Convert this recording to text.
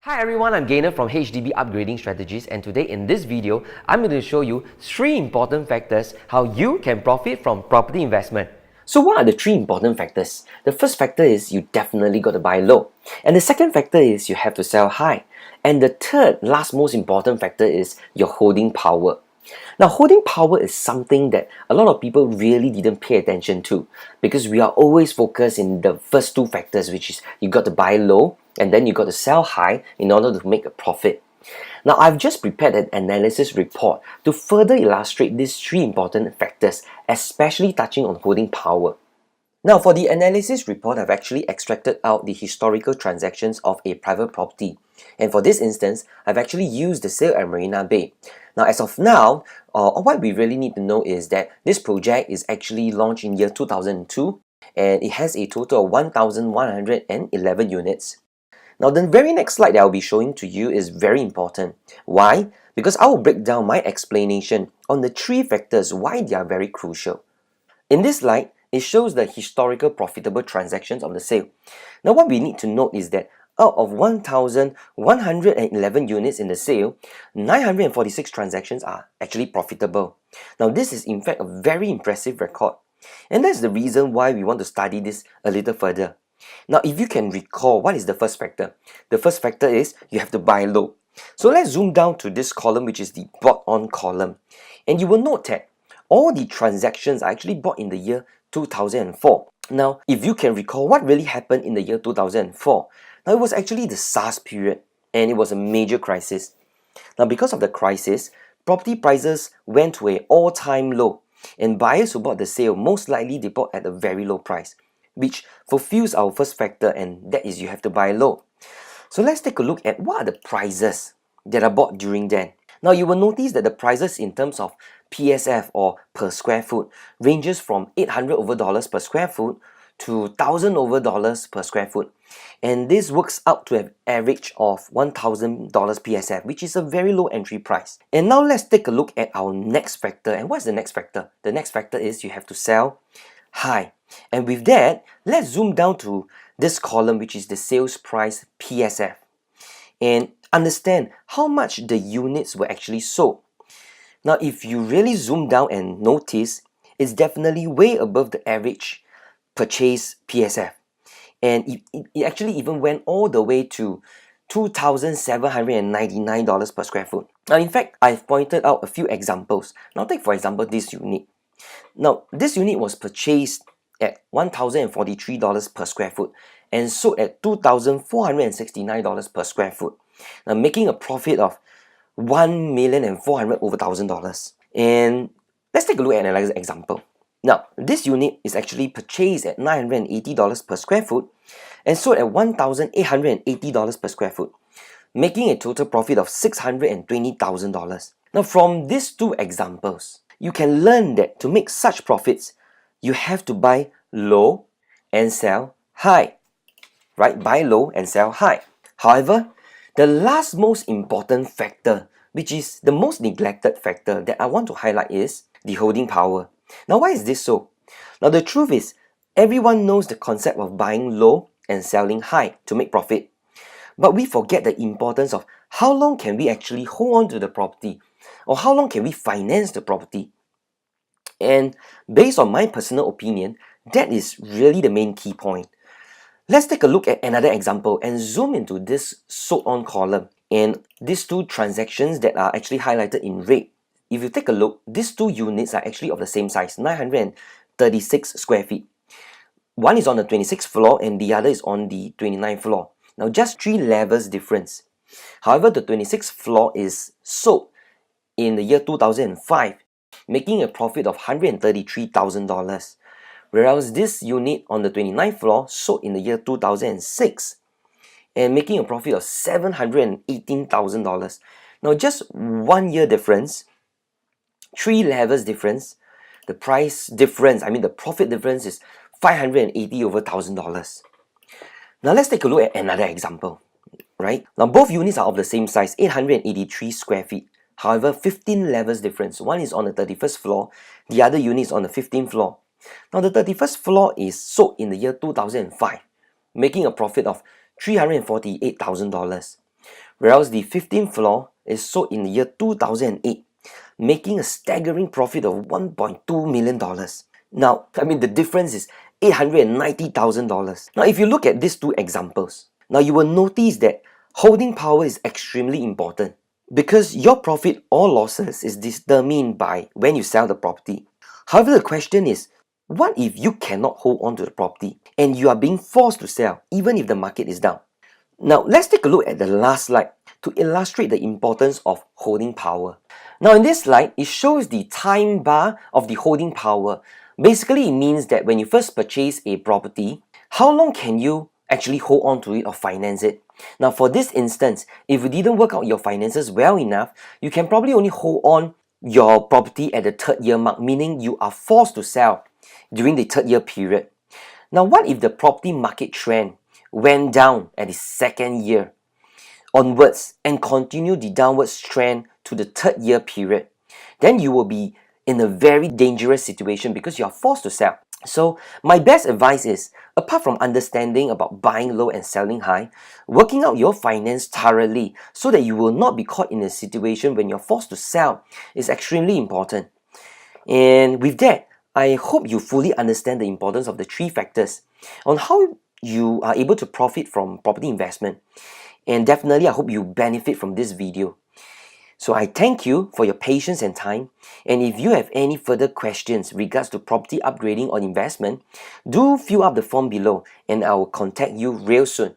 Hi everyone, I'm Gaynor from HDB Upgrading Strategies, and today in this video, I'm going to show you 3 important factors how you can profit from property investment. So what are the 3 important factors? The first factor is you definitely got to buy low. And the second factor is you have to sell high. And the third, last most important factor is your holding power. Now, holding power is something that a lot of people really didn't pay attention to because we are always focused in the first 2 factors, which is you got to buy low and then you got to sell high in order to make a profit. Now, I've just prepared an analysis report to further illustrate these 3 important factors, especially touching on holding power. Now, for the analysis report, I've actually extracted out the historical transactions of a private property. And for this instance, I've actually used the sale at Marina Bay. Now, as of now, what we really need to know is that this project is actually launched in year 2002 and it has a total of 1,111 units. Now, the very next slide that I'll be showing to you is very important. Why? Because I will break down my explanation on the 3 factors why they are very crucial. In this slide, it shows the historical profitable transactions of the sale. Now, what we need to note is that out of 1,111 units in the sale, 946 transactions are actually profitable. Now, this is in fact a very impressive record. And that's the reason why we want to study this a little further. Now, if you can recall, what is the first factor? The first factor is you have to buy low. So let's zoom down to this column, which is the bought on column. And you will note that all the transactions are actually bought in the year 2004. Now, if you can recall what really happened in the year 2004, now it was actually the SARS period and it was a major crisis. Now, because of the crisis, property prices went to an all-time low and buyers who bought the sale, most likely they bought at a very low price, which fulfills our first factor, and that is you have to buy low. So let's take a look at what are the prices that are bought during then. Now, you will notice that the prices in terms of PSF or per square foot ranges from $800 over per square foot to $1,000 over per square foot. And this works out to an average of $1,000 PSF, which is a very low entry price. And now let's take a look at our next factor. And what's the next factor? The next factor is you have to sell high. And with that, let's zoom down to this column, which is the sales price PSF, and understand how much the units were actually sold. Now, if you really zoom down and notice, it's definitely way above the average purchase PSF. And it actually even went all the way to $2,799 per square foot. Now, in fact, I've pointed out a few examples. Now, take for example this unit. Now, this unit was purchased at $1,043 per square foot and sold at $2,469 per square foot. Now, making a profit of $1,400,000 over $1,000. And let's take a look at another example. Now, this unit is actually purchased at $980 per square foot and sold at $1,880 per square foot, making a total profit of $620,000. Now, from these 2 examples, you can learn that to make such profits, you have to buy low and sell high, right? Buy low and sell high. However, the last most important factor, which is the most neglected factor that I want to highlight, is the holding power. Now, why is this so? Now, the truth is, everyone knows the concept of buying low and selling high to make profit. But we forget the importance of how long can we actually hold on to the property, or how long can we finance the property. And based on my personal opinion, that is really the main key point. Let's take a look at another example and zoom into this sold on column and these 2 transactions that are actually highlighted in red. If you take a look, these 2 units are actually of the same size, 936 square feet. One is on the 26th floor and the other is on the 29th floor. Now, just 3 levels difference. However, the 26th floor is sold in the year 2005, making a profit of $133,000. Whereas this unit on the 29th floor sold in the year 2006 and making a profit of $718,000. Now, just 1 year difference, 3 levels difference, the price difference, the profit difference is $580 over $1,000. Now, let's take a look at another example, right? Now, both units are of the same size, 883 square feet. However, 15 levels difference. One is on the 31st floor, the other unit is on the 15th floor. Now, the 31st floor is sold in the year 2005, making a profit of $348,000. whereas the 15th floor is sold in the year 2008, making a staggering profit of $1.2 million. Now, the difference is $890,000. Now, if you look at these two examples, now you will notice that holding power is extremely important because your profit or losses is determined by when you sell the property. However, the question is, what if you cannot hold on to the property and you are being forced to sell even if the market is down? Now, let's take a look at the last slide to illustrate the importance of holding power. Now, in this slide, it shows the time bar of the holding power. Basically, it means that when you first purchase a property, how long can you actually hold on to it or finance it? Now, for this instance, if you didn't work out your finances well enough, you can probably only hold on your property at the 3rd year mark, meaning you are forced to sell during the 3rd year period. Now, what if the property market trend went down at the 2nd year onwards and continue the downwards trend to the 3rd year period? Then you will be in a very dangerous situation because you are forced to sell. So my best advice is, apart from understanding about buying low and selling high, working out your finance thoroughly so that you will not be caught in a situation when you're forced to sell is extremely important. And with that, I hope you fully understand the importance of the 3 factors on how you are able to profit from property investment. And definitely, I hope you benefit from this video. So I thank you for your patience and time. And if you have any further questions regards to property upgrading or investment, do fill up the form below and I will contact you real soon.